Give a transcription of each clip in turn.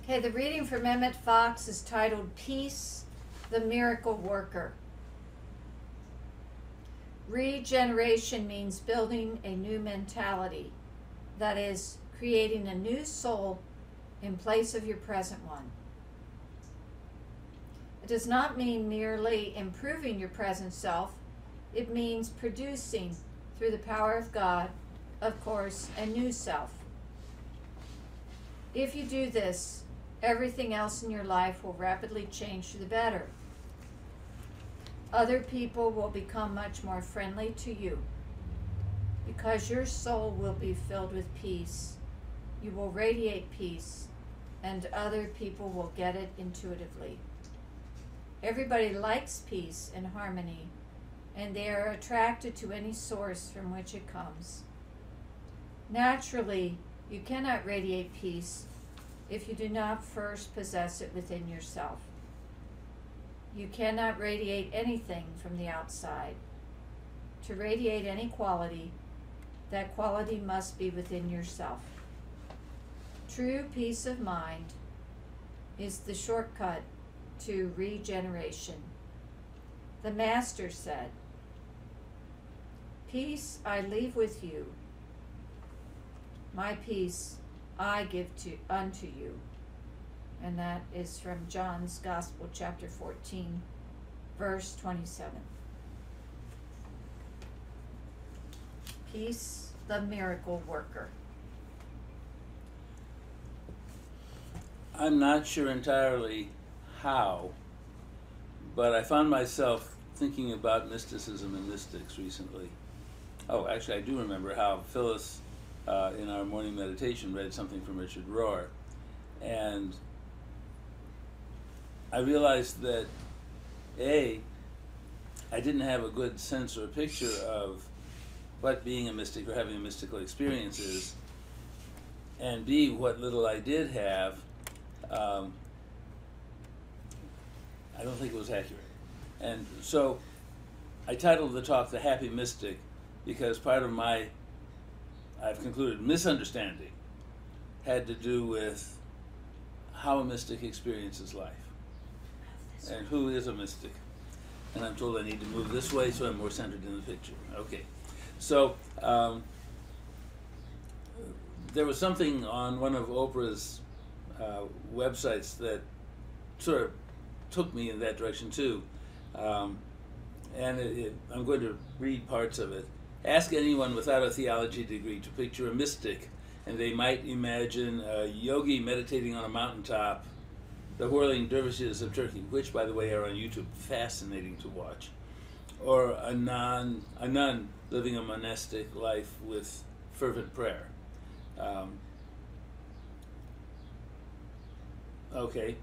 Okay, the reading from Emmett Fox is titled Peace, the Miracle Worker. Regeneration means building a new mentality, that is, creating a new soul in place of your present one. It does not mean merely improving your present self. It means producing, through the power of God, of course, a new self. If you do this, everything else in your life will rapidly change for the better. Other people will become much more friendly to you. Because your soul will be filled with peace, you will radiate peace, and other people will get it intuitively. Everybody likes peace and harmony, and they are attracted to any source from which it comes. Naturally, you cannot radiate peace if you do not first possess it within yourself. You cannot radiate anything from the outside. To radiate any quality, that quality must be within yourself. True peace of mind is the shortcut to regeneration. The Master said, "Peace I leave with you. My peace I give unto you." And that is from John's Gospel, chapter 14, verse 27. Peace, the miracle worker. I'm not sure entirely how, but I found myself thinking about mysticism and mystics recently. Oh, actually, I do remember how Phyllis, in our morning meditation, read something from Richard Rohr, and I realized that A, I didn't have a good sense or picture of what being a mystic or having a mystical experience is, and B, what little I did have, I don't think it was accurate. And so I titled the talk The Happy Mystic because part of my, I've concluded, misunderstanding had to do with how a mystic experiences life and who is a mystic. And I'm told I need to move this way so I'm more centered in the picture. Okay. So there was something on one of Oprah's websites that sort of took me in that direction too. And I'm going to read parts of it. Ask anyone without a theology degree to picture a mystic, and they might imagine a yogi meditating on a mountaintop, the whirling dervishes of Turkey, which, by the way, are on YouTube, fascinating to watch, or a nun living a monastic life with fervent prayer. Okay,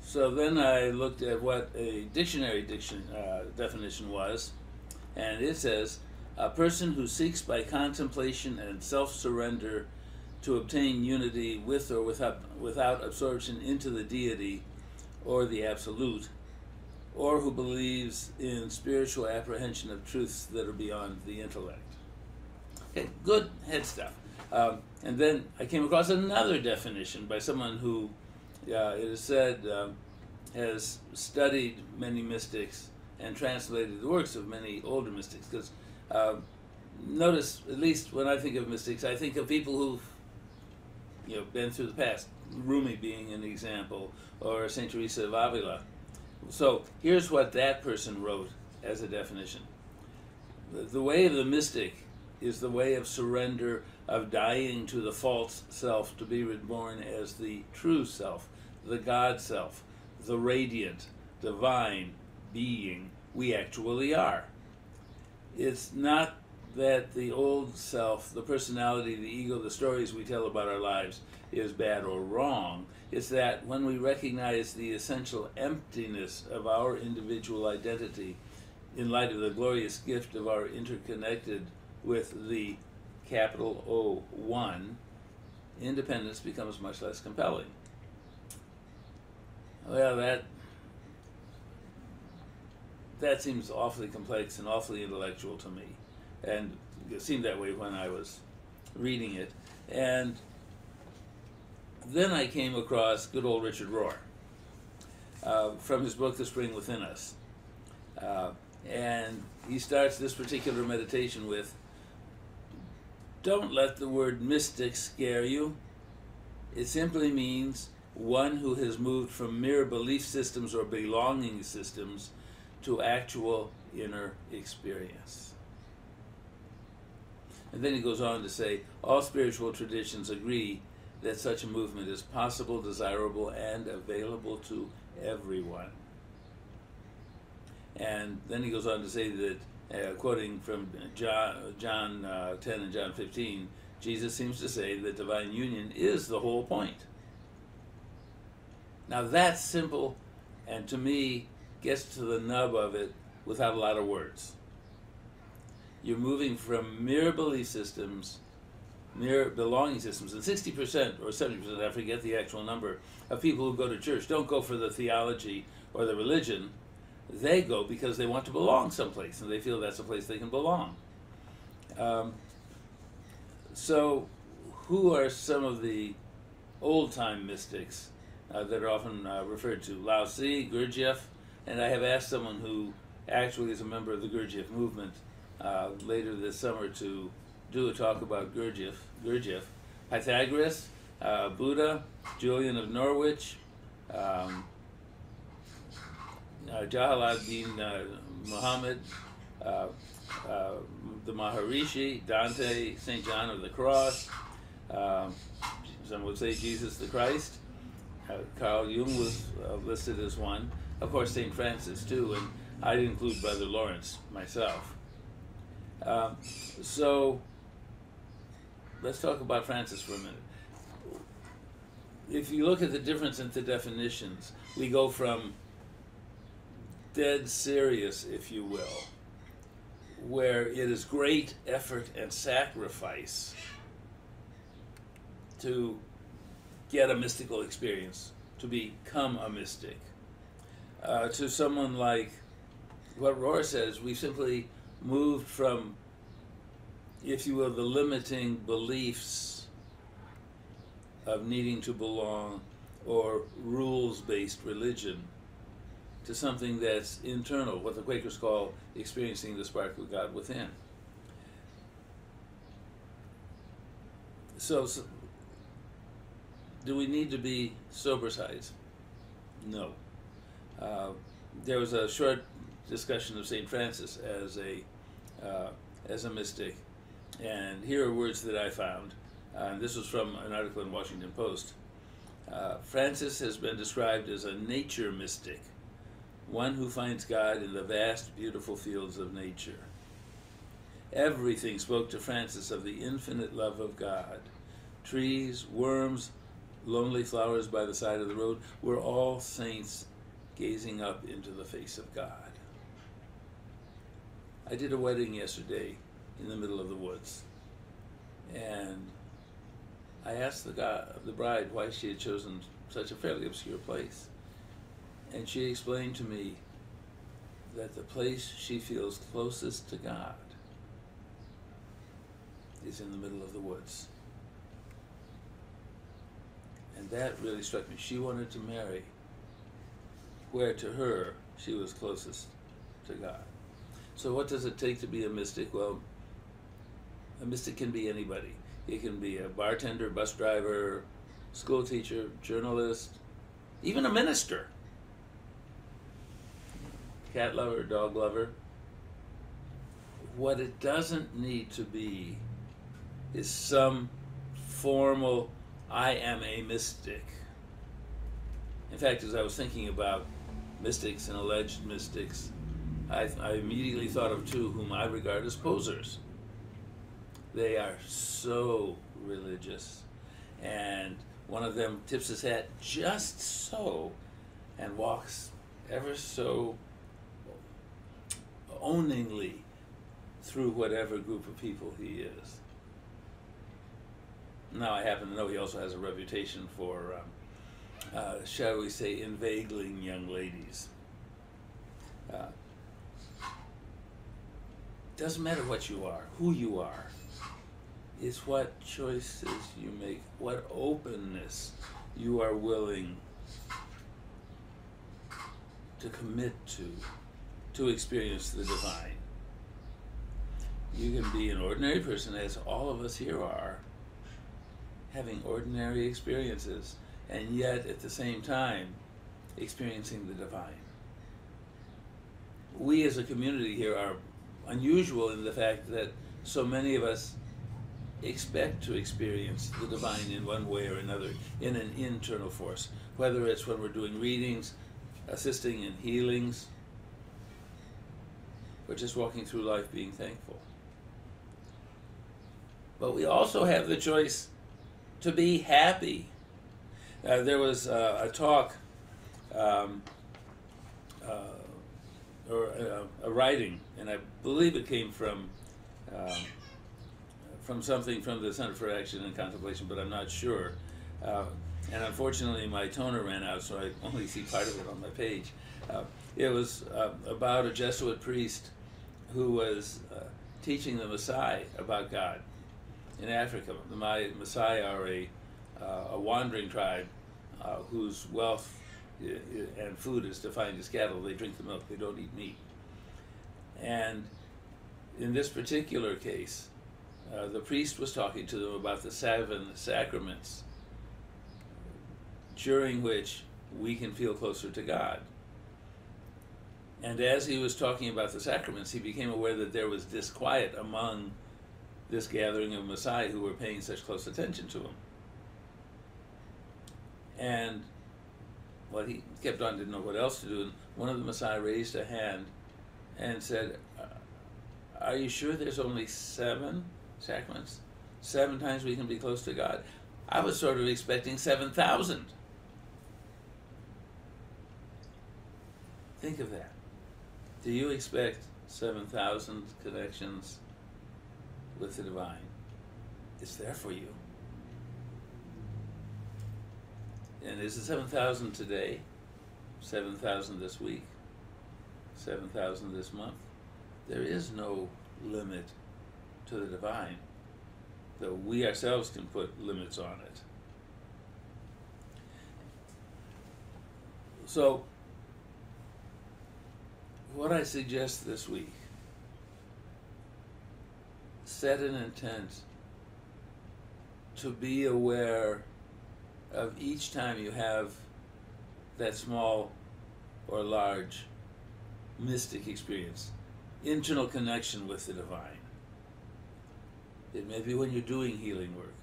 so then I looked at what a dictionary definition was, and it says, a person who seeks by contemplation and self-surrender to obtain unity with or without absorption into the deity or the absolute, or who believes in spiritual apprehension of truths that are beyond the intellect. Okay, good head stuff. And then I came across another definition by someone who, it is said, has studied many mystics and translated the works of many older mystics. Because notice, at least when I think of mystics, I think of people who've been through the past, Rumi being an example, or Saint Teresa of Avila. So here's what that person wrote as a definition. The way of the mystic is the way of surrender, of dying to the false self to be reborn as the true self, the God self, the radiant, divine being we actually are. It's not that the old self, the personality, the ego, the stories we tell about our lives is bad or wrong. It's that when we recognize the essential emptiness of our individual identity in light of the glorious gift of our interconnected with the capital O, one, independence becomes much less compelling. Well, that seems awfully complex and awfully intellectual to me, and it seemed that way when I was reading it. And then I came across good old Richard Rohr from his book The Spring Within Us. And he starts this particular meditation with, don't let the word mystic scare you. It simply means one who has moved from mere belief systems or belonging systems to actual inner experience. And then he goes on to say, all spiritual traditions agree that such a movement is possible, desirable, and available to everyone. And then he goes on to say that, quoting from John 10 and John 15, Jesus seems to say that divine union is the whole point. Now that's simple, and to me, gets to the nub of it without a lot of words. You're moving from mere belief systems, mere belonging systems, and 60% or 70%, I forget the actual number, of people who go to church don't go for the theology or the religion. They go because they want to belong someplace, and they feel that's a place they can belong. So who are some of the old-time mystics that are often referred to? Lao Tzu, Gurdjieff, and I have asked someone who actually is a member of the Gurdjieff movement later this summer to do a talk about Gurdjieff. Pythagoras, Buddha, Julian of Norwich, Jalaluddin Muhammad, the Maharishi, Dante, St. John of the Cross, some would say Jesus the Christ. Carl Jung was listed as one. Of course, St. Francis too, and I'd include Brother Lawrence myself. So let's talk about Francis for a minute. If you look at the difference in the definitions, we go from dead serious, if you will, where it is great effort and sacrifice to get a mystical experience, to become a mystic, to someone like what Rohr says, we simply moved from, if you will, the limiting beliefs of needing to belong or rules-based religion to something that's internal, what the Quakers call experiencing the spark of God within. So do we need to be sober-sized? No. There was a short discussion of St. Francis as a mystic, and here are words that I found. This was from an article in Washington Post. Francis has been described as a nature mystic, one who finds God in the vast, beautiful fields of nature. Everything spoke to Francis of the infinite love of God. Trees, worms, lonely flowers by the side of the road were all saints gazing up into the face of God. I did a wedding yesterday in the middle of the woods, and I asked the bride why she had chosen such a fairly obscure place. And she explained to me that the place she feels closest to God is in the middle of the woods. And that really struck me. She wanted to marry where to her she was closest to God. So what does it take to be a mystic? Well, a mystic can be anybody. It can be a bartender, bus driver, school teacher, journalist, even a minister. Cat lover, dog lover. What it doesn't need to be is some formal, I am a mystic. In fact, as I was thinking about mystics and alleged mystics, I immediately thought of two whom I regard as posers. They are so religious, and one of them tips his hat just so and walks ever so owningly through whatever group of people he is. Now I happen to know he also has a reputation for, shall we say, inveigling young ladies. doesn't matter what you are, who you are. It's what choices you make, what openness you are willing to commit to experience the divine. You can be an ordinary person, as all of us here are, having ordinary experiences, and yet at the same time experiencing the divine. We as a community here are unusual in the fact that so many of us expect to experience the divine in one way or another, in an internal force, whether it's when we're doing readings, assisting in healings, or just walking through life being thankful. But we also have the choice to be happy. There was a talk, or a writing, and I believe it came from something from the Center for Action and Contemplation, but I'm not sure. And unfortunately, my toner ran out, so I only see part of it on my page. It was about a Jesuit priest who was teaching the Maasai about God in Africa. The Maasai are a wandering tribe whose wealth and food is defined as cattle. They drink the milk, they don't eat meat. And in this particular case, the priest was talking to them about the 7 sacraments, during which we can feel closer to God. And as he was talking about the sacraments, he became aware that there was disquiet among this gathering of Maasai who were paying such close attention to him. And well, he kept on, didn't know what else to do, and one of the Maasai raised a hand and said, "Are you sure there's only 7 sacraments? 7 times we can be close to God? I was sort of expecting 7,000. Think of that. Do you expect 7,000 connections with the divine? It's there for you. And is it 7,000 today? 7,000 this week? 7,000 this month? There is no limit to the divine, though we ourselves can put limits on it. So, what I suggest this week, set an intent to be aware of each time you have that small or large mystic experience, internal connection with the divine. It may be when you're doing healing work.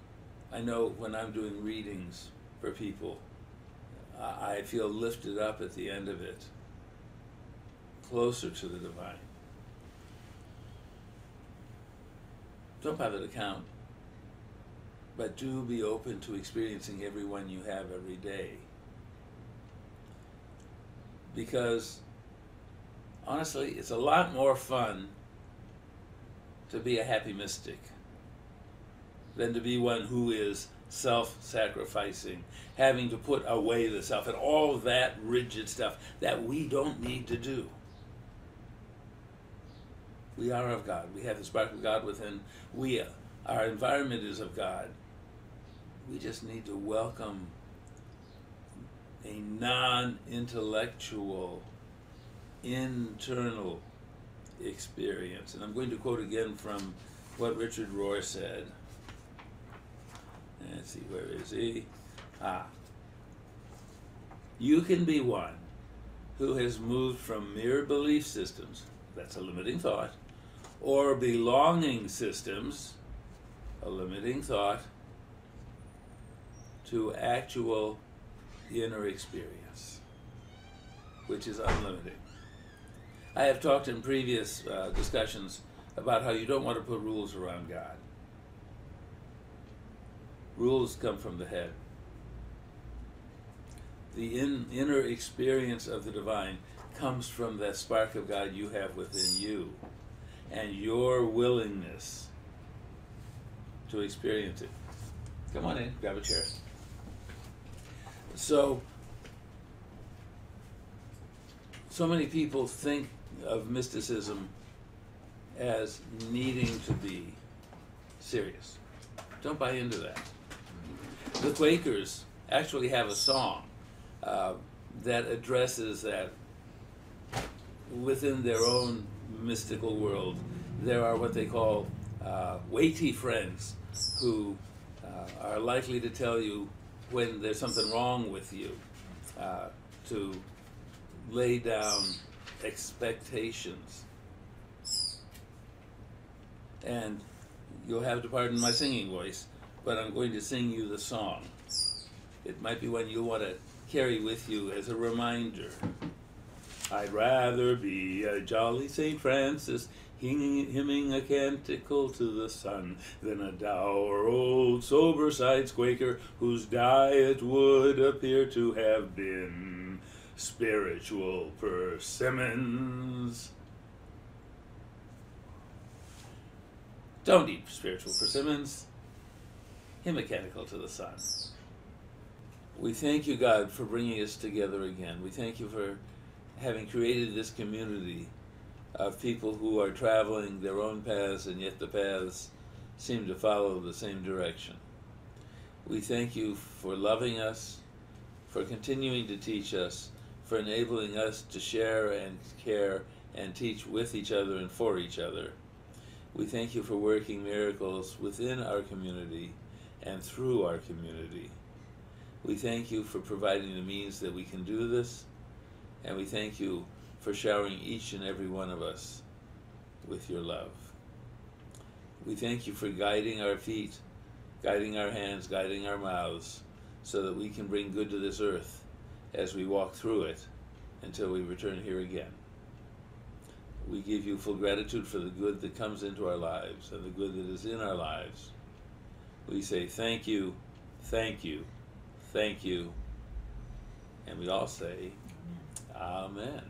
I know when I'm doing readings for people, I feel lifted up at the end of it, closer to the divine. Don't bother to count, but do be open to experiencing every one you have every day. Because, honestly, it's a lot more fun to be a happy mystic than to be one who is self-sacrificing, having to put away the self and all that rigid stuff that we don't need to do. We are of God. We have the spark of God within. Our environment is of God. We just need to welcome a non-intellectual, internal experience. And I'm going to quote again from what Richard Rohr said. Let's see, where is he? You can be one who has moved from mere belief systems, that's a limiting thought, or belonging systems, a limiting thought, to actual inner experience, which is unlimited. I have talked in previous discussions about how you don't want to put rules around God. Rules come from the head. The inner experience of the divine comes from that spark of God you have within you and your willingness to experience it. Come on in, grab a chair. So many people think of mysticism as needing to be serious. Don't buy into that. The Quakers actually have a song that addresses that within their own mystical world. There are what they call weighty friends who are likely to tell you when there's something wrong with you, to lay down expectations. And you'll have to pardon my singing voice, but I'm going to sing you the song. It might be one you want to carry with you as a reminder. I'd rather be a jolly St. Francis hymning a canticle to the sun than a dour old sober-sides Quaker whose diet would appear to have been spiritual persimmons. Don't eat spiritual persimmons. Hymn a canticle to the sun. We thank you, God, for bringing us together again. We thank you for having created this community of people who are traveling their own paths, and yet the paths seem to follow the same direction. We thank you for loving us, for continuing to teach us, for enabling us to share and care and teach with each other and for each other. We thank you for working miracles within our community and through our community. We thank you for providing the means that we can do this, and we thank you for showering each and every one of us with your love. We thank you for guiding our feet, guiding our hands, guiding our mouths, so that we can bring good to this earth as we walk through it until we return here again. We give you full gratitude for the good that comes into our lives and the good that is in our lives. We say thank you, thank you, thank you, and we all say, Amen.